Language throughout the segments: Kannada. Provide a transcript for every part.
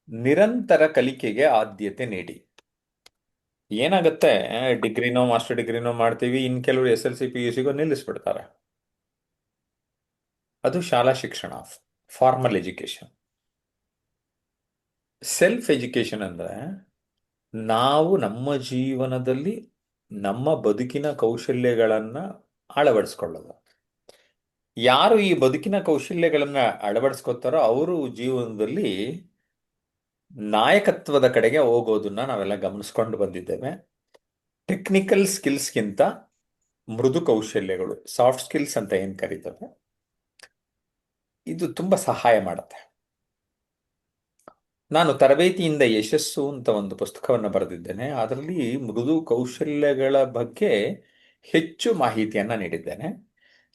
ನಿರಂತರ ಕಲಿಕೆಗೆ ಆದ್ಯತೆ ನೀಡಿ. ಏನಾಗುತ್ತೆ, ಡಿಗ್ರಿನೋ ಮಾಸ್ಟರ್ ಡಿಗ್ರಿನೋ ಮಾಡ್ತೀವಿ, ಇನ್ ಕೆಲವರು SLC PUCಗೋ ನಿಲ್ಲಿಸ್ಬಿಡ್ತಾರೆ. ಅದು ಶಾಲಾ ಶಿಕ್ಷಣ, ಫಾರ್ಮಲ್ ಎಜುಕೇಶನ್. ಸೆಲ್ಫ್ ಎಜುಕೇಶನ್ ಅಂದ್ರೆ ನಾವು ನಮ್ಮ ಜೀವನದಲ್ಲಿ ನಮ್ಮ ಬದುಕಿನ ಕೌಶಲ್ಯಗಳನ್ನ ಅಳವಡಿಸ್ಕೊಳ್ಳೋದು. ಯಾರು ಈ ಬದುಕಿನ ಕೌಶಲ್ಯಗಳನ್ನ ಅಳವಡಿಸ್ಕೊತಾರೋ ಅವರು ಜೀವನದಲ್ಲಿ ನಾಯಕತ್ವದ ಕಡೆಗೆ ಹೋಗೋದನ್ನ ನಾವೆಲ್ಲ ಗಮನಿಸ್ಕೊಂಡು ಬಂದಿದ್ದೇವೆ. ಟೆಕ್ನಿಕಲ್ ಸ್ಕಿಲ್ಸ್ಗಿಂತ ಮೃದು ಕೌಶಲ್ಯಗಳು, ಸಾಫ್ಟ್ ಸ್ಕಿಲ್ಸ್ ಅಂತ ಏನ್ ಕರೀತವೆ, ಇದು ತುಂಬಾ ಸಹಾಯ ಮಾಡುತ್ತೆ. ನಾನು ತರಬೇತಿಯಿಂದ ಯಶಸ್ಸು ಅಂತ ಒಂದು ಪುಸ್ತಕವನ್ನು ಬರೆದಿದ್ದೇನೆ. ಅದರಲ್ಲಿ ಮೃದು ಕೌಶಲ್ಯಗಳ ಬಗ್ಗೆ ಹೆಚ್ಚು ಮಾಹಿತಿಯನ್ನ ನೀಡಿದ್ದೇನೆ.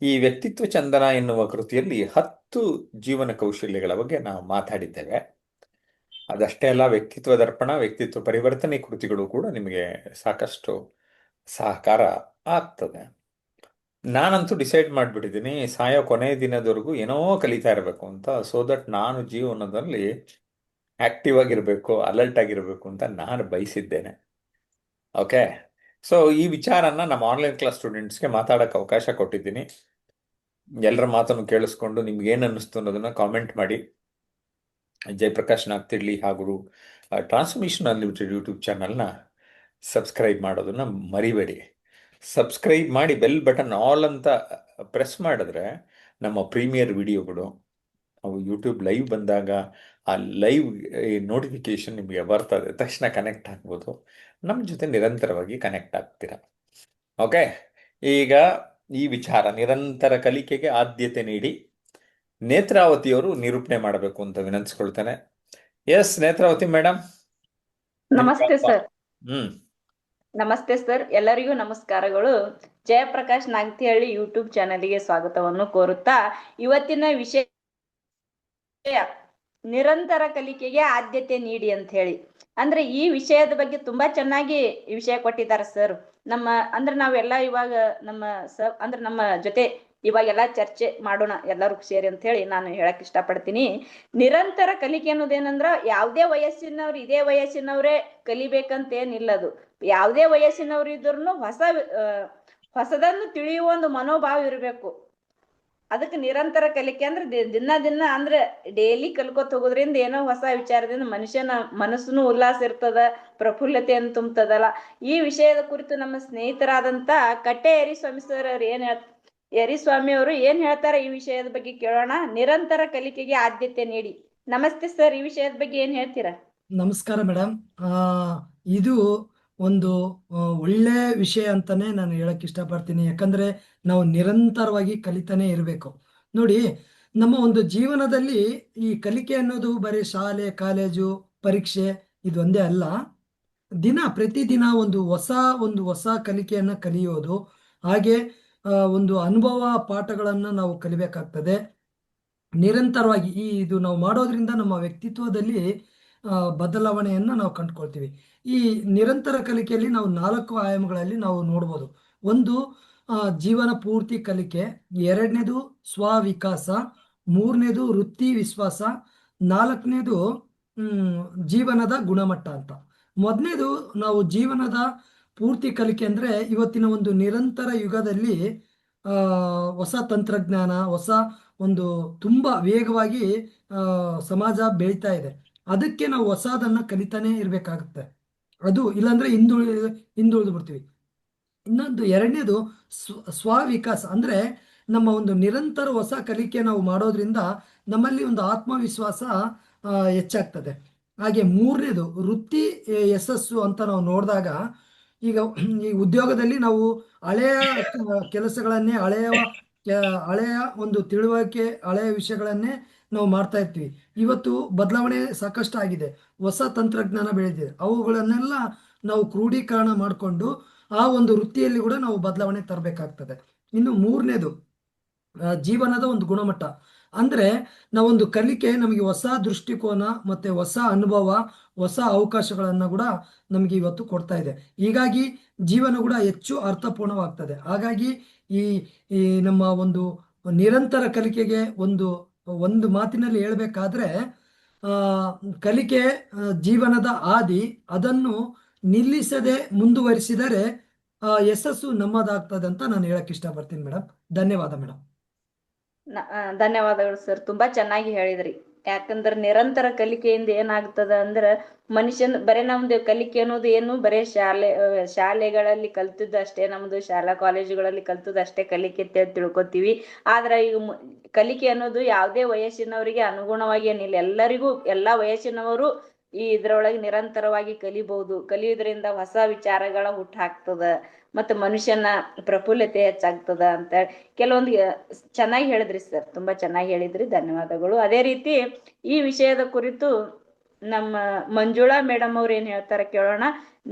ಈ ವ್ಯಕ್ತಿತ್ವ ಚಂದನ ಎನ್ನುವ ಕೃತಿಯಲ್ಲಿ 10 ಜೀವನ ಕೌಶಲ್ಯಗಳ ಬಗ್ಗೆ ನಾವು ಮಾತಾಡಿದ್ದೇವೆ. ಅದಷ್ಟೇ ಅಲ್ಲ, ವ್ಯಕ್ತಿತ್ವ ದರ್ಪಣ, ವ್ಯಕ್ತಿತ್ವ ಪರಿವರ್ತನೆ ಕೃತಿಗಳು ಕೂಡ ನಿಮಗೆ ಸಾಕಷ್ಟು ಸಹಕಾರ ಆಗ್ತದೆ. ನಾನಂತೂ ಡಿಸೈಡ್ ಮಾಡಿಬಿಟ್ಟಿದ್ದೀನಿ, ಸಾಯೋ ಕೊನೆಯ ದಿನದವರೆಗೂ ಏನೋ ಕಲಿತಾ ಇರಬೇಕು ಅಂತ. ಸೊ ದಟ್ ನಾನು ಜೀವನದಲ್ಲಿ ಆಕ್ಟಿವ್ ಆಗಿರಬೇಕು, ಅಲರ್ಟ್ ಆಗಿರಬೇಕು ಅಂತ ನಾನು ಬಯಸಿದ್ದೇನೆ. ಓಕೆ, ಸೊ ಈ ವಿಚಾರನ ನಮ್ಮ ಆನ್ಲೈನ್ ಕ್ಲಾಸ್ ಸ್ಟೂಡೆಂಟ್ಸ್ಗೆ ಮಾತಾಡೋಕ್ಕೆ ಅವಕಾಶ ಕೊಟ್ಟಿದ್ದೀನಿ. ಎಲ್ಲರ ಮಾತನ್ನು ಕೇಳಿಸ್ಕೊಂಡು ನಿಮ್ಗೆ ಏನು ಅನ್ನಿಸ್ತು ಅನ್ನೋದನ್ನ ಕಾಮೆಂಟ್ ಮಾಡಿ. ಜಯಪ್ರಕಾಶ್ ನಾಗ್ತಿರ್ಲಿ ಹಾಗೂ ಟ್ರಾನ್ಸ್ಮಿಷನ್ ಅನ್ಲಿಮಿಟೆಡ್ ಯೂಟ್ಯೂಬ್ ಚಾನಲ್ನ ಸಬ್ಸ್ಕ್ರೈಬ್ ಮಾಡೋದನ್ನ ಮರಿಬೇಡಿ. ಸಬ್ಸ್ಕ್ರೈಬ್ ಮಾಡಿ ಬೆಲ್ ಬಟನ್ ಆಲ್ ಅಂತ ಪ್ರೆಸ್ ಮಾಡಿದ್ರೆ ನಮ್ಮ ಪ್ರೀಮಿಯರ್ ವಿಡಿಯೋಗಳು ಅವು ಯೂಟ್ಯೂಬ್ ಲೈವ್ ಬಂದಾಗ ಆ ಲೈವ್ ನೋಟಿಫಿಕೇಶನ್ ನಿಮಗೆ ಬರ್ತದೆ, ತಕ್ಷಣ ಕನೆಕ್ಟ್ ಆಗ್ಬೋದು. ನಮ್ಮ ಜೊತೆ ನಿರಂತರವಾಗಿ ಕನೆಕ್ಟ್ ಆಗ್ತೀರಾ. ಓಕೆ, ಈಗ ಈ ವಿಚಾರ ನಿರಂತರ ಕಲಿಕೆಗೆ ಆದ್ಯತೆ ನೀಡಿ ನೇತ್ರಾವತಿಯವರು ನಿರೂಪಣೆ ಮಾಡಬೇಕು ಅಂತ ವಿನಂತಿಸ್ಕೊಳ್ತೇನೆ. Yes, Netravati madam. ನಮಸ್ತೆ ಸರ್. ಹ್ಮ್ ನಮಸ್ತೆ ಸರ್, ಎಲ್ಲರಿಗೂ ನಮಸ್ಕಾರಗಳು. ಜಯಪ್ರಕಾಶ್ ನಾಗ್ತಿಹಳ್ಳಿ ಯೂಟ್ಯೂಬ್ ಚಾನೆಲ್ಗೆ ಸ್ವಾಗತವನ್ನು ಕೋರುತ್ತಾ, ಇವತ್ತಿನ ವಿಷಯ ನಿರಂತರ ಕಲಿಕೆಗೆ ಆದ್ಯತೆ ನೀಡಿ ಅಂತ ಹೇಳಿ. ಅಂದ್ರೆ ಈ ವಿಷಯದ ಬಗ್ಗೆ ತುಂಬಾ ಚೆನ್ನಾಗಿ ಈ ವಿಷಯ ಕೊಟ್ಟಿದ್ದಾರೆ ಸರ್. ನಾವೆಲ್ಲ ಇವಾಗ ನಮ್ಮ ಜೊತೆ ಇವಾಗೆಲ್ಲ ಚರ್ಚೆ ಮಾಡೋಣ ಎಲ್ಲರೂ ಸೇರಿ ಅಂತ ಹೇಳಿ ನಾನು ಹೇಳಕ್ ಇಷ್ಟಪಡ್ತೀನಿ. ನಿರಂತರ ಕಲಿಕೆ ಅನ್ನೋದೇನಂದ್ರ ಯಾವುದೇ ವಯಸ್ಸಿನವ್ರು, ಇದೇ ವಯಸ್ಸಿನವ್ರೇ ಕಲಿಬೇಕಂತ ಏನಿಲ್ಲದು. ಯಾವುದೇ ವಯಸ್ಸಿನವ್ರು ಇದ್ರೂ ಹೊಸದನ್ನು ತಿಳಿಯುವ ಒಂದು ಮನೋಭಾವ ಇರಬೇಕು. ಅದಕ್ಕೆ ನಿರಂತರ ಕಲಿಕೆ ಅಂದ್ರೆ ದಿನ ಅಂದ್ರೆ ಡೈಲಿ ಕಲ್ಕೋತ ಹೋಗೋದ್ರಿಂದ ಏನೋ ಹೊಸ ವಿಚಾರದಿಂದ ಮನುಷ್ಯನ ಮನಸ್ಸುನು ಉಲ್ಲಾಸ ಇರ್ತದ, ಪ್ರಫುಲ್ಲತೆಯನ್ನು ತುಂಬತದಲ್ಲ. ಈ ವಿಷಯದ ಕುರಿತು ನಮ್ಮ ಸ್ನೇಹಿತರಾದಂತ ಕಟ್ಟೆ ಯರಿಸ್ವಾಮಿ ಸರ್ ಅವ್ರು ಯರಿಸ್ವಾಮಿ ಅವರು ಏನ್ ಹೇಳ್ತಾರೆ ಈ ವಿಷಯದ ಬಗ್ಗೆ ಕೇಳೋಣ. ನಿರಂತರ ಕಲಿಕೆಗೆ ಆದ್ಯತೆ ನೀಡಿ. ನಮಸ್ತೆ ಸರ್, ಈ ವಿಷಯದ ಬಗ್ಗೆ ಏನ್ ಹೇಳ್ತೀರಾ? ನಮಸ್ಕಾರ ಮೇಡಮ್. ಇದು ಒಂದು ಒಳ್ಳೆ ವಿಷಯ ಅಂತಾನೆ ನಾನು ಹೇಳಕ್ ಇಷ್ಟಪಡ್ತೀನಿ. ಯಾಕಂದ್ರೆ ನಾವು ನಿರಂತರವಾಗಿ ಕಲಿತಾನೆ ಇರಬೇಕು. ನೋಡಿ, ನಮ್ಮ ಒಂದು ಜೀವನದಲ್ಲಿ ಈ ಕಲಿಕೆ ಅನ್ನೋದು ಬರೀ ಶಾಲೆ, ಕಾಲೇಜು, ಪರೀಕ್ಷೆ ಇದೊಂದೇ ಅಲ್ಲ. ಪ್ರತಿದಿನ ಒಂದು ಹೊಸ ಕಲಿಕೆಯನ್ನ ಕಲಿಯೋದು, ಹಾಗೆ ಒಂದು ಅನುಭವ ಪಾಠಗಳನ್ನ ನಾವು ಕಲಿಬೇಕಾಗ್ತದೆ. ನಿರಂತರವಾಗಿ ಇದು ನಾವು ಮಾಡೋದ್ರಿಂದ ನಮ್ಮ ವ್ಯಕ್ತಿತ್ವದಲ್ಲಿ ಬದಲಾವಣೆಯನ್ನ ನಾವು ಕಂಡುಕೊಳ್ತೀವಿ. ಈ ನಿರಂತರ ಕಲಿಕೆಯಲ್ಲಿ ನಾವು 4 ಆಯಾಮಗಳಲ್ಲಿ ನಾವು ನೋಡ್ಬೋದು. ಒಂದು ಜೀವನ ಪೂರ್ತಿ ಕಲಿಕೆ, ಎರಡನೇದು ಸ್ವವಿಕಾಸ, ಮೂರನೇದು ವೃತ್ತಿ ವಿಶ್ವಾಸ, ನಾಲ್ಕನೇದು ಜೀವನದ ಗುಣಮಟ್ಟ ಅಂತ. ಮೊದಲನೇದು ನಾವು ಜೀವನದ ಪೂರ್ತಿ ಕಲಿಕೆ ಅಂದ್ರೆ ಇವತ್ತಿನ ಒಂದು ನಿರಂತರ ಯುಗದಲ್ಲಿ ಹೊಸ ತಂತ್ರಜ್ಞಾನ, ಹೊಸ ಒಂದು ತುಂಬಾ ವೇಗವಾಗಿ ಸಮಾಜ ಬೆಳೀತಾ ಇದೆ. ಅದಕ್ಕೆ ನಾವು ಹೊಸದನ್ನ ಕಲಿತಾನೆ ಇರ್ಬೇಕಾಗುತ್ತೆ. ಅದು ಇಲ್ಲಾಂದ್ರೆ ಹಿಂದುಳಿದು ಬಿಡ್ತೀವಿ. ಇನ್ನೊಂದು ಎರಡನೇದು ಸ್ವವಿಕಾಸ ಅಂದ್ರೆ ನಮ್ಮ ಒಂದು ನಿರಂತರ ಹೊಸ ಕಲಿಕೆ ನಾವು ಮಾಡೋದ್ರಿಂದ ನಮ್ಮಲ್ಲಿ ಒಂದು ಆತ್ಮವಿಶ್ವಾಸ ಹೆಚ್ಚಾಗ್ತದೆ. ಹಾಗೆ ಮೂರನೇದು ವೃತ್ತಿ ಯಶಸ್ಸು ಅಂತ ನಾವು ನೋಡಿದಾಗ, ಈಗ ಈ ಉದ್ಯೋಗದಲ್ಲಿ ನಾವು ಹಳೆಯ ಕೆಲಸಗಳನ್ನೇ, ಹಳೆಯ ಒಂದು ತಿಳುವಳಿಕೆ, ಹಳೆಯ ವಿಷಯಗಳನ್ನೇ ನಾವು ಮಾಡ್ತಾ ಇರ್ತೀವಿ. ಇವತ್ತು ಬದಲಾವಣೆ ಸಾಕಷ್ಟು ಆಗಿದೆ, ಹೊಸ ತಂತ್ರಜ್ಞಾನ ಬೆಳೆದಿದೆ. ಅವುಗಳನ್ನೆಲ್ಲ ನಾವು ಕ್ರೋಢೀಕರಣ ಮಾಡಿಕೊಂಡು ಆ ಒಂದು ವೃತ್ತಿಯಲ್ಲಿ ಕೂಡ ನಾವು ಬದಲಾವಣೆ ತರಬೇಕಾಗ್ತದೆ. ಇನ್ನು ಮೂರನೇದು ಜೀವನದ ಒಂದು ಗುಣಮಟ್ಟ ಅಂದ್ರೆ ನಾವೊಂದು ಕಲಿಕೆ ನಮಗೆ ಹೊಸ ದೃಷ್ಟಿಕೋನ ಮತ್ತೆ ಹೊಸ ಅನುಭವ, ಹೊಸ ಅವಕಾಶಗಳನ್ನ ಕೂಡ ನಮಗೆ ಇವತ್ತು ಕೊಡ್ತಾ ಇದೆ. ಹೀಗಾಗಿ ಜೀವನ ಕೂಡ ಹೆಚ್ಚು ಅರ್ಥಪೂರ್ಣವಾಗ್ತದೆ. ಹಾಗಾಗಿ ಈ ಈ ನಮ್ಮ ಒಂದು ನಿರಂತರ ಕಲಿಕೆಗೆ ಒಂದು ಮಾತಿನಲ್ಲಿ ಹೇಳ್ಬೇಕಾದ್ರೆ ಆ, ಕಲಿಕೆ ಜೀವನದ ಹಾದಿ, ಅದನ್ನು ನಿಲ್ಲಿಸದೆ ಮುಂದುವರಿಸಿದರೆ ಯಶಸ್ಸು ನಮ್ಮದಾಗ್ತದೆ ಅಂತ ನಾನು ಹೇಳಕ್ ಇಷ್ಟಪಡ್ತೀನಿ ಮೇಡಮ್. ಧನ್ಯವಾದ ಮೇಡಮ್. ಧನ್ಯವಾದಗಳು ಸರ್, ತುಂಬಾ ಚೆನ್ನಾಗಿ ಹೇಳಿದ್ರಿ. ಯಾಕಂದ್ರೆ ನಿರಂತರ ಕಲಿಕೆಯಿಂದ ಏನಾಗ್ತದ ಅಂದ್ರ ಮನುಷ್ಯನ್ ಬರೇ ನಮ್ದು ಕಲಿಕೆ ಅನ್ನೋದು ಏನು ಬರೇ ಶಾಲೆಗಳಲ್ಲಿ ಕಲ್ತದ್ದು ಅಷ್ಟೇ, ನಮ್ದು ಶಾಲಾ ಕಾಲೇಜುಗಳಲ್ಲಿ ಕಲ್ತದ್ದು ಅಷ್ಟೇ ಕಲಿಕೆ ಅಂತ ತಿಳ್ಕೊತೀವಿ. ಆದ್ರೆ ಈಗ ಕಲಿಕೆ ಅನ್ನೋದು ಯಾವುದೇ ವಯಸ್ಸಿನವರಿಗೆ ಅನುಗುಣವಾಗಿ ಏನಿಲ್ಲ, ಎಲ್ಲರಿಗೂ ಎಲ್ಲಾ ವಯಸ್ಸಿನವರು ಈ ಇದ್ರೊಳಗೆ ನಿರಂತರವಾಗಿ ಕಲಿಬಹುದು. ಕಲಿಯುವುದರಿಂದ ಹೊಸ ವಿಚಾರಗಳ ಹುಟ್ಟು ಹಾಕ್ತದ, ಮತ್ತು ಮನುಷ್ಯನ ಪ್ರಫುಲ್ಲತೆ ಹೆಚ್ಚಾಗ್ತದ ಅಂತ ಕೆಲವೊಂದು ಚೆನ್ನಾಗಿ ಹೇಳಿದ್ರಿ ಸರ್, ತುಂಬಾ ಚೆನ್ನಾಗಿ ಹೇಳಿದ್ರಿ, ಧನ್ಯವಾದಗಳು. ಅದೇ ರೀತಿ ಈ ವಿಷಯದ ಕುರಿತು ನಮ್ಮ ಮಂಜುಳಾ ಮೇಡಮ್ ಅವ್ರು ಏನ್ ಹೇಳ್ತಾರೆ ಕೇಳೋಣ.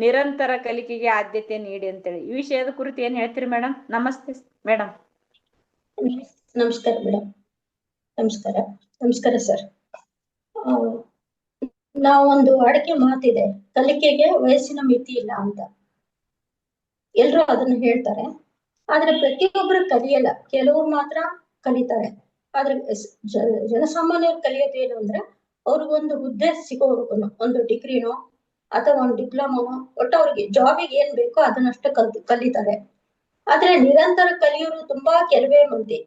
ನಿರಂತರ ಕಲಿಕೆಗೆ ಆದ್ಯತೆ ನೀಡಿ ಅಂತೇಳಿ ಈ ವಿಷಯದ ಕುರಿತು ಏನ್ ಹೇಳ್ತೀರಿ ಮೇಡಮ್? ನಮಸ್ತೆ ಮೇಡಮ್. ನಮಸ್ಕಾರ ಮೇಡಮ್. ನಮಸ್ಕಾರ. ನಮಸ್ಕಾರ ಸರ್. ನಾವೊಂದು ಅಡಕೆ ಮಾತಿದೆ, ಕಲಿಕೆಗೆ ವಯಸ್ಸಿನ ಮಿತಿ ಇಲ್ಲ ಅಂತ. ಎಲ್ರು ಅದನ್ನ ಹೇಳ್ತಾರೆ, ಆದ್ರೆ ಪ್ರತಿಯೊಬ್ಬರು ಕಲಿಯಲ್ಲ, ಕೆಲವ್ರು ಮಾತ್ರ ಕಲಿತಾರೆ. ಆದ್ರೆ ಜನಸಾಮಾನ್ಯರು ಕಲಿಯೋದು ಏನು ಅಂದ್ರೆ, ಅವ್ರಿಗೊಂದು ಹುದ್ದೆ ಸಿಗೋವರೆಗೂ ಒಂದು ಡಿಗ್ರಿನೋ ಅಥವಾ ಒಂದು ಡಿಪ್ಲೊಮಾನೋ, ಒಟ್ಟು ಅವ್ರಿಗೆ ಜಾಬಿಗೆ ಏನ್ ಬೇಕೋ ಅದನ್ನಷ್ಟು ಕಲಿತಾರೆ. ಆದ್ರೆ ನಿರಂತರ ಕಲಿಯೋರು ತುಂಬಾ ಕೆಲವೇ ಮಂದಿ.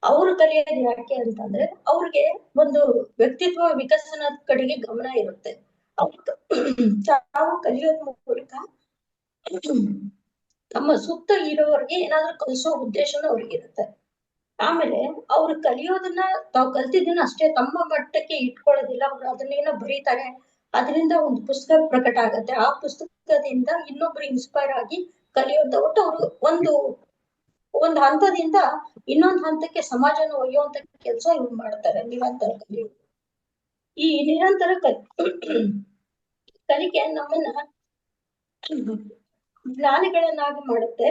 ಅವ್ರು ಕಲಿಯೋದು ಯಾಕೆ ಅಂತಂದ್ರೆ, ಅವ್ರಿಗೆ ಒಂದು ವ್ಯಕ್ತಿತ್ವ ವಿಕಸನದ ಕಡೆಗೆ ಗಮನ ಇರುತ್ತೆ. ತಾವು ಕಲಿಯೋದ್ ಮೂಲಕ ತಮ್ಮ ಸುತ್ತ ಇರೋರಿಗೆ ಏನಾದ್ರೂ ಕಲಿಸೋ ಉದ್ದೇಶನೂ ಅವ್ರಿಗೆ ಇರುತ್ತೆ. ಆಮೇಲೆ ಅವ್ರು ಕಲಿಯೋದನ್ನ, ತಾವು ಕಲ್ತಿದ್ದನ್ನ ಅಷ್ಟೇ ತಮ್ಮ ಮಟ್ಟಕ್ಕೆ ಇಟ್ಕೊಳ್ಳೋದಿಲ್ಲ, ಅವ್ರು ಅದನ್ನೇನೋ ಬರೀತಾರೆ, ಅದರಿಂದ ಒಂದು ಪುಸ್ತಕ ಪ್ರಕಟ ಆಗತ್ತೆ. ಆ ಪುಸ್ತಕದಿಂದ ಇನ್ನೊಬ್ರು ಇನ್ಸ್ಪೈರ್ ಆಗಿ ಕಲಿಯುವಂತ, ಒಟ್ಟು ಅವರು ಒಂದು ಹಂತದಿಂದ ಇನ್ನೊಂದು ಹಂತಕ್ಕೆ ಸಮಾಜನ ಒಯ್ಯುವಂತ ಕೆಲಸ ಇವ್ರು ಮಾಡ್ತಾರೆ. ನಿರಂತರ ಕಲಿಯೋದು, ಈ ನಿರಂತರ ಕಲಿಕೆ ನಮ್ಮನ್ನ ಜ್ಞಾನಿಗಳನ್ನಾಗಿ ಮಾಡುತ್ತೆ.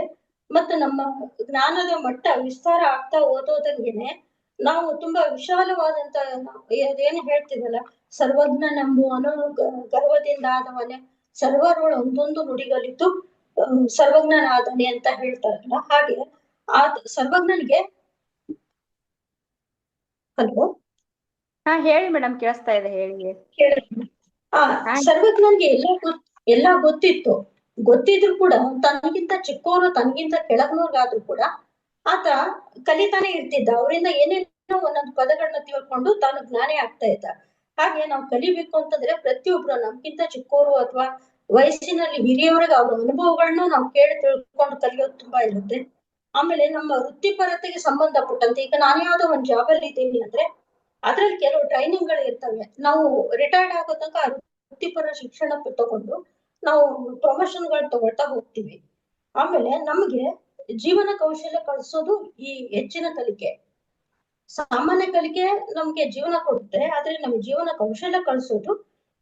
ಮತ್ತು ನಮ್ಮ ಜ್ಞಾನದ ಮಟ್ಟ ವಿಸ್ತಾರ ಆಗ್ತಾ ಓದೋದಂಗೆನೆ ನಾವು ತುಂಬಾ ವಿಶಾಲವಾದಂತ, ಏನ್ ಹೇಳ್ತೀವಲ್ಲ, ಸರ್ವಜ್ಞ ನಂಬುವನು ಗರ್ವದಿಂದ ಆದವನೇ, ಸರ್ವರೊಳ ಒಂದೊಂದು ನುಡಿಗಲಿತು ಸರ್ವಜ್ಞನಾದನೆ ಅಂತ ಹೇಳ್ತಾರಲ್ಲ, ಹಾಗೆ ಆ ಸರ್ವಜ್ಞನಿಗೆ. ಹಲೋ, ಹಾ ಹೇಳಿ ಮೇಡಮ್, ಕೇಳಿಸ್ತಾ ಇದೆ, ಹೇಳಿ. ಸರ್ವಜ್ಞನ್ಗೆ ಎಲ್ಲ ಗೊತ್ತಿತ್ತು. ಗೊತ್ತಿದ್ರು ಕೂಡ ತನಗಿಂತ ಚಿಕ್ಕವರು, ತನಗಿಂತ ಕೆಳಗ್ನವ್ರಿಗಾದ್ರೂ ಕೂಡ ಆತ ಕಲಿತಾನೆ ಇರ್ತಿದ್ದ. ಅವರಿಂದ ಏನೇನೋ ಒಂದೊಂದು ಪದಗಳನ್ನ ತಿಳ್ಕೊಂಡು ತಾನು ಜ್ಞಾನಿ ಆಗ್ತಾ ಇದ್ದ. ಹಾಗೆ ನಾವು ಕಲಿಬೇಕು ಅಂತಂದ್ರೆ ಪ್ರತಿಯೊಬ್ರು ನಮ್ಗಿಂತ ಚಿಕ್ಕವರು ಅಥವಾ ವಯಸ್ಸಿನಲ್ಲಿ ಹಿರಿಯವರಿಗೆ ಅವ್ರ ಅನುಭವಗಳನ್ನ ನಾವು ಕೇಳಿ ತಿಳ್ಕೊಂಡು ಕಲಿಯೋದು ತುಂಬಾ ಇರುತ್ತೆ. ಆಮೇಲೆ ನಮ್ಮ ವೃತ್ತಿಪರತೆಗೆ ಸಂಬಂಧಪಟ್ಟಂತೆ, ಈಗ ನಾನು ಯಾವ್ದೋ ಒಂದು ಜಾಬ್ ಅಲ್ಲಿ ಇದ್ದೀನಿ ಅಂದ್ರೆ ಅದ್ರಲ್ಲಿ ಕೆಲವು ಟ್ರೈನಿಂಗ್ ಗಳು ಇರ್ತವೆ. ನಾವು ರಿಟೈರ್ಡ್ ಆಗೋ ತನಕ ವೃತ್ತಿಪರ ಶಿಕ್ಷಣ ತಗೊಂಡು ನಾವು ಪ್ರಮೋಷನ್ ಗಳು ತಗೊಳ್ತಾ ಹೋಗ್ತೀವಿ. ಆಮೇಲೆ ನಮ್ಗೆ ಜೀವನ ಕೌಶಲ್ಯ ಕಲಿಸೋದು ಈ ಹೆಚ್ಚಿನ ಕಲಿಕೆ. ಸಾಮಾನ್ಯ ಕಲಿಕೆ ನಮ್ಗೆ ಜೀವನ ಕೊಡುತ್ತೆ, ಆದ್ರೆ ನಮ್ಗೆ ಜೀವನ ಕೌಶಲ್ಯ ಕಲಿಸೋದು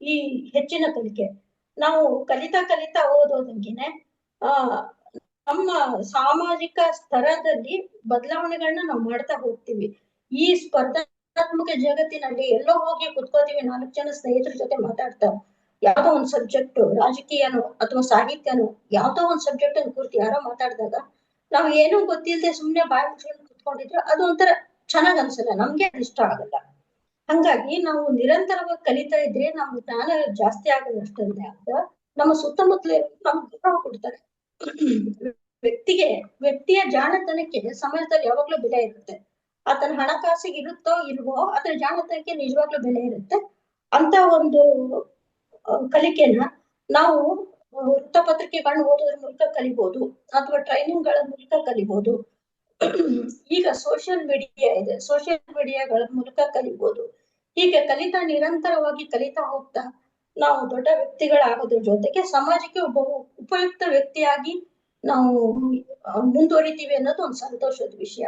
ಈ ಹೆಚ್ಚಿನ ಕಲಿಕೆ. ನಾವು ಕಲಿತಾ ಕಲಿತಾ ಓದೋದಂಗೆನೆ ನಮ್ಮ ಸಾಮಾಜಿಕ ಸ್ತರದಲ್ಲಿ ಬದಲಾವಣೆಗಳನ್ನ ನಾವು ಮಾಡ್ತಾ ಹೋಗ್ತೀವಿ. ಈ ಸ್ಪರ್ಧಾತ್ಮಕ ಜಗತ್ತಿನಲ್ಲಿ ಎಲ್ಲೋ ಹೋಗಿ ಕುತ್ಕೋತೀವಿ 4 ಜನ ಸ್ನೇಹಿತರ ಜೊತೆ ಮಾತಾಡ್ತಾ, ಯಾವ್ದೋ ಒಂದ್ ಸಬ್ಜೆಕ್ಟ್, ರಾಜಕೀಯನೋ ಅಥವಾ ಸಾಹಿತ್ಯನೋ, ಯಾವ್ದೋ ಒಂದ್ ಸಬ್ಜೆಕ್ಟ್ ಅನ್ನು ಕುರಿತು ಯಾರೋ ಮಾತಾಡಿದಾಗ ನಾವ್ ಏನೂ ಗೊತ್ತಿಲ್ಲದೆ ಸುಮ್ನೆ ಬಾಯಿ ಮುಚ್ಕೊಂಡು ಕುತ್ಕೊಂಡಿದ್ರೆ ಅದು ಒಂಥರ ಚೆನ್ನಾಗ್ ಅನ್ಸಲ್ಲ, ನಮ್ಗೆ ಅದು ಇಷ್ಟ ಆಗಲ್ಲ. ಹಂಗಾಗಿ ನಾವು ನಿರಂತರವಾಗಿ ಕಲಿತಾ ಇದ್ರೆ ನಮ್ಮ ಜ್ಞಾನ ಜಾಸ್ತಿ ಆಗೋದಷ್ಟೇ ಅಂತ ನಮ್ಮ ಸುತ್ತಮುತ್ತಲ ನಮ್ಗೆ ಗೌರವ ಕೊಡ್ತಾರೆ. ವ್ಯಕ್ತಿಯ ಜಾಣತನಕ್ಕೆ ಸಮಾಜದಲ್ಲಿ ಯಾವಾಗ್ಲೂ ಬೆಲೆ ಇರುತ್ತೆ. ಆತನ ಹಣಕಾಸಿಗೆ ಇರುತ್ತೋ ಇಲ್ವೋ, ಆತರ ಜಾಣತನಕ್ಕೆ ನಿಜವಾಗ್ಲೂ ಬೆಲೆ ಇರುತ್ತೆ. ಅಂತ ಒಂದು ಕಲಿಕೆನ ನಾವು ವೃತ್ತಪತ್ರಿಕೆಗಳನ್ನ ಓದೋದ್ರ ಮೂಲಕ ಕಲಿಬಹುದು, ಅಥವಾ ಟ್ರೈನಿಂಗ್ ಗಳ ಮೂಲಕ ಕಲಿಬಹುದು. ಈಗ ಸೋಷಿಯಲ್ ಮೀಡಿಯಾ ಇದೆ, ಸೋಷಿಯಲ್ ಮೀಡಿಯಾಗಳ ಮೂಲಕ ಕಲಿಬಹುದು. ಹೀಗೆ ಕಲಿತಾ, ನಿರಂತರವಾಗಿ ಕಲಿತಾ ಹೋಗ್ತಾ ನಾವು ದೊಡ್ಡ ವ್ಯಕ್ತಿಗಳಾಗೋದ್ರ ಜೊತೆಗೆ ಸಮಾಜಕ್ಕೆ ಒಬ್ಬ ಉಪಯುಕ್ತ ವ್ಯಕ್ತಿಯಾಗಿ ನಾವು ಮುಂದುವರಿತೀವಿ ಅನ್ನೋದು ಒಂದು ಸಂತೋಷದ ವಿಷಯ.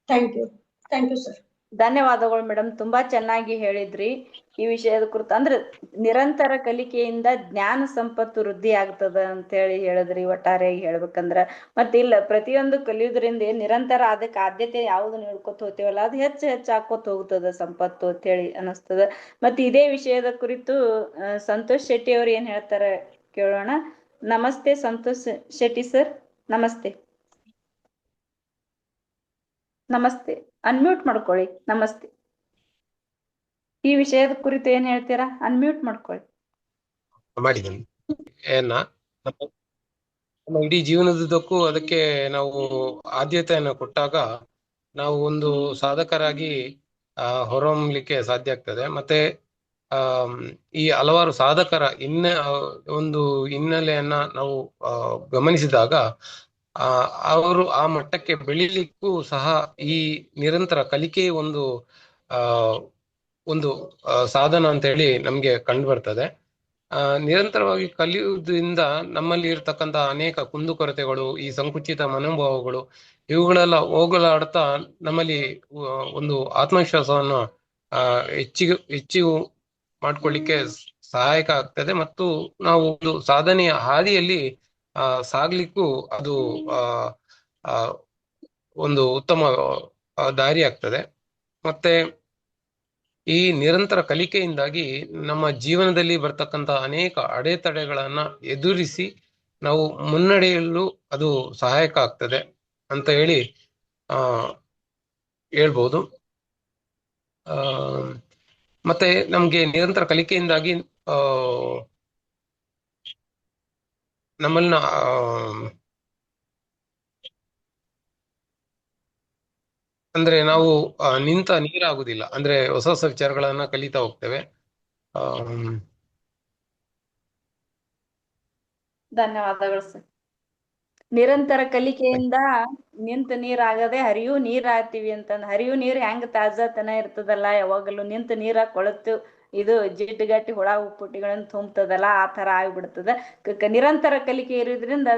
Thank you sir. ಧನ್ಯವಾದಗಳು ಮೇಡಮ್, ತುಂಬಾ ಚೆನ್ನಾಗಿ ಹೇಳಿದ್ರಿ ಈ ವಿಷಯದ ಕುರಿತು. ಅಂದ್ರೆ ನಿರಂತರ ಕಲಿಕೆಯಿಂದ ಜ್ಞಾನ ಸಂಪತ್ತು ವೃದ್ಧಿ ಆಗ್ತದ ಅಂತ ಹೇಳಿ ಹೇಳಿದ್ರಿ. ಒಟ್ಟಾರೆಯಾಗಿ ಹೇಳ್ಬೇಕಂದ್ರ ಮತ್ತೆ ಇಲ್ಲ, ಪ್ರತಿಯೊಂದು ಕಲಿಯೋದ್ರಿಂದ ನಿರಂತರ ಅದಕ್ಕೆ ಆದ್ಯತೆ ಯಾವ್ದು ನೀಡ್ಕೊತ ಹೋಗ್ತೀವಲ್ಲ, ಅದು ಹೆಚ್ಚು ಹಾಕೋತ ಹೋಗ್ತದ ಸಂಪತ್ತು ಅಂತ ಹೇಳಿ ಅನಿಸ್ತದ. ಮತ್ತೆ ಇದೇ ವಿಷಯದ ಕುರಿತು ಸಂತೋಷ್ ಶೆಟ್ಟಿ ಅವ್ರು ಏನ್ ಹೇಳ್ತಾರೆ ಕೇಳೋಣ. ನಮಸ್ತೆ ಸಂತೋಷ್ ಶೆಟ್ಟಿ ಸರ್. ನಮಸ್ತೆ. ನಮಸ್ತೆ, ಅನ್ಮ್ಯೂಟ್ ಮಾಡ್ಕೊಳ್ಳಿ. ನಮಸ್ತೆ. ಈ ವಿಷಯದ ಕುರಿತು ಏನ್ ಹೇಳ್ತೀರಾ? ಅನ್ಮ್ಯೂಟ್ ಮಾಡ್ಕೊಳ್ಳಿ. ಮಾಡಿದ್ದೇನೆ. ನಮ್ಮ ನಮ್ಮ ಇಡೀ ಜೀವನದುದ್ದಕ್ಕೂ ಅದಕ್ಕೆ ನಾವು ಆದ್ಯತೆಯನ್ನು ಕೊಟ್ಟಾಗ ನಾವು ಒಂದು ಸಾಧಕರಾಗಿ ಹೊರಹೊಮ್ಮಲಿಕ್ಕೆ ಸಾಧ್ಯ ಆಗ್ತದೆ. ಮತ್ತೆ ಈ ಹಲವಾರು ಸಾಧಕರ ಒಂದು ಹಿನ್ನೆಲೆಯನ್ನ ನಾವು ಗಮನಿಸಿದಾಗ ಅವರು ಆ ಮಟ್ಟಕ್ಕೆ ಬೆಳಿಲಿಕ್ಕೂ ಸಹ ಈ ನಿರಂತರ ಕಲಿಕೆ ಒಂದು ಸಾಧನ ಅಂತ ಹೇಳಿ ನಮ್ಗೆ ಕಂಡು ಬರ್ತದೆ. ನಿರಂತರವಾಗಿ ಕಲಿಯುವುದರಿಂದ ನಮ್ಮಲ್ಲಿ ಇರತಕ್ಕಂತ ಅನೇಕ ಕುಂದುಕೊರತೆಗಳು, ಈ ಸಂಕುಚಿತ ಮನೋಭಾವಗಳು, ಇವುಗಳೆಲ್ಲ ಹೋಗಲಾಡ್ತಾ ನಮ್ಮಲ್ಲಿ ಒಂದು ಆತ್ಮವಿಶ್ವಾಸವನ್ನು ಹೆಚ್ಚಿಗೆ ಮಾಡ್ಕೊಳ್ಳಿಕ್ಕೆ ಸಹಾಯಕ ಆಗ್ತದೆ. ಮತ್ತು ನಾವು ಒಂದು ಸಾಧನೆಯ ಹಾದಿಯಲ್ಲಿ ಸಾಗ್ಲಿಕ್ಕೂ ಅದು ಒಂದು ಉತ್ತಮ ದಾರಿ ಆಗ್ತದೆ. ಮತ್ತೆ ಈ ನಿರಂತರ ಕಲಿಕೆಯಿಂದಾಗಿ ನಮ್ಮ ಜೀವನದಲ್ಲಿ ಬರ್ತಕ್ಕಂಥ ಅನೇಕ ಅಡೆತಡೆಗಳನ್ನ ಎದುರಿಸಿ ನಾವು ಮುನ್ನಡೆಯಲು ಅದು ಸಹಾಯಕ ಆಗ್ತದೆ ಅಂತ ಹೇಳಿ ಹೇಳ್ಬೋದು. ಮತ್ತೆ ನಮ್ಗೆ ನಿರಂತರ ಕಲಿಕೆಯಿಂದಾಗಿ ನಮ್ಮನ್ನ ಅಂದ್ರೆ ನಾವು ನಿಂತ ನೀರಾಗುದಿಲ್ಲ, ಅಂದ್ರೆ ಹೊಸ ಹೊಸ ವಿಚಾರಗಳನ್ನ ಕಲಿತಾ ಹೋಗ್ತೇವೆ. ಧನ್ಯವಾದಗಳು ಸರ್. ನಿರಂತರ ಕಲಿಕೆಯಿಂದ ನಿಂತ ನೀರಾಗದೆ ಹರಿಯು ನೀರ್ ಆಗ್ತೀವಿ ಅಂತಂದ್. ಹರಿಯು ನೀರ್ ಹೆಂಗ್ ತಾಜಾತನ ಇರ್ತದಲ್ಲ, ಯಾವಾಗಲೂ ನಿಂತ ನೀರ ಕೊಳತು ಇದು ಜಿಡ್ಡುಗಟ್ಟಿ ಹುಳ ಉಪ್ಪುಟ್ಟಿಗಳನ್ನ ತುಂಬತದಲ್ಲ, ಆ ತರ ಆಗ್ಬಿಡ್ತದ. ನಿರಂತರ ಕಲಿಕೆ ಇರೋದ್ರಿಂದ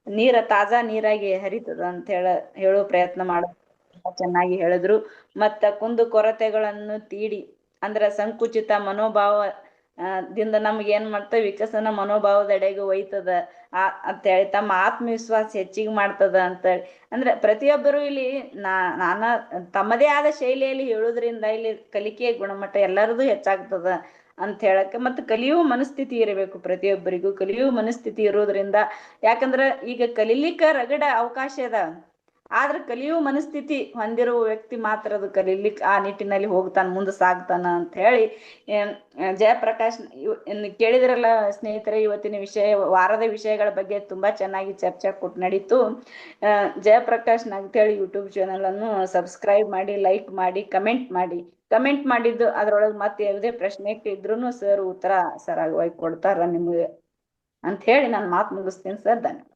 ನೀರ ತಾಜಾ ನೀರಾಗಿ ಹರಿತದ ಅಂತ ಹೇಳೋ ಪ್ರಯತ್ನ ಮಾಡ ಚೆನ್ನಾಗಿ ಹೇಳಿದ್ರು. ಮತ್ತ ಕುಂದು ಕೊರತೆಗಳನ್ನು ತೀಡಿ ಅಂದ್ರ ಸಂಕುಚಿತ ಮನೋಭಾವ ದಿಂದ ನಮ್ಗೆ ಏನ್ ಮಾಡ್ತದ, ವಿಕಸನ ಮನೋಭಾವದೆಡೆಗೆ ಒಯ್ತದ ಅಂತ ಹೇಳಿ, ತಮ್ಮ ಆತ್ಮವಿಶ್ವಾಸ ಹೆಚ್ಚಿಗೆ ಮಾಡ್ತದ ಅಂತೇಳಿ. ಅಂದ್ರೆ ಪ್ರತಿಯೊಬ್ಬರು ಇಲ್ಲಿ ನಾನಾ ತಮ್ಮದೇ ಆದ ಶೈಲಿಯಲ್ಲಿ ಹೇಳುವುದ್ರಿಂದ ಇಲ್ಲಿ ಕಲಿಕೆಯ ಗುಣಮಟ್ಟ ಎಲ್ಲರದು ಹೆಚ್ಚಾಗ್ತದ ಅಂತ ಹೇಳಕ್ಕೆ. ಮತ್ತು ಕಲಿಯುವ ಮನಸ್ಥಿತಿ ಇರಬೇಕು, ಪ್ರತಿಯೊಬ್ಬರಿಗೂ ಕಲಿಯುವ ಮನಸ್ಥಿತಿ ಇರೋದ್ರಿಂದ. ಯಾಕಂದ್ರ ಈಗ ಕಲೀಲಿಕ್ಕ ರಗಡ ಅವಕಾಶ ಅದ, ಆದ್ರ ಕಲಿಯುವ ಮನಸ್ಥಿತಿ ಹೊಂದಿರುವ ವ್ಯಕ್ತಿ ಮಾತ್ರ ಅದು ಕಲೀಲಿಕ್ಕೆ ಆ ನಿಟ್ಟಿನಲ್ಲಿ ಹೋಗ್ತಾನ, ಮುಂದೆ ಸಾಗ್ತಾನ ಅಂತ ಹೇಳಿ ಜಯಪ್ರಕಾಶ್ ಕೇಳಿದ್ರಲ್ಲ ಸ್ನೇಹಿತರೆ. ಇವತ್ತಿನ ವಾರದ ವಿಷಯಗಳ ಬಗ್ಗೆ ತುಂಬಾ ಚೆನ್ನಾಗಿ ಚರ್ಚೆ ಕೊಟ್ಟು ನಡೀತು. ಜಯಪ್ರಕಾಶ್ ಅಂತೇಳಿ ಯೂಟ್ಯೂಬ್ ಚಾನಲ್ ಅನ್ನು ಸಬ್ಸ್ಕ್ರೈಬ್ ಮಾಡಿ, ಲೈಕ್ ಮಾಡಿ, ಕಮೆಂಟ್ ಮಾಡಿದ್ದು ಅದ್ರೊಳಗೆ ಮತ್ತೆ ಯಾವುದೇ ಪ್ರಶ್ನೆ ಇದ್ರೂ ಸರ್ ಉತ್ತರ ಸರಾಗವಾಗಿ ಕೊಡ್ತಾರ ನಿಮ್ಗೆ ಅಂತ ಹೇಳಿ ನಾನು ಮಾತು ಮುಗಿಸ್ತೀನಿ ಸರ್. ಧನ್ಯವಾದ.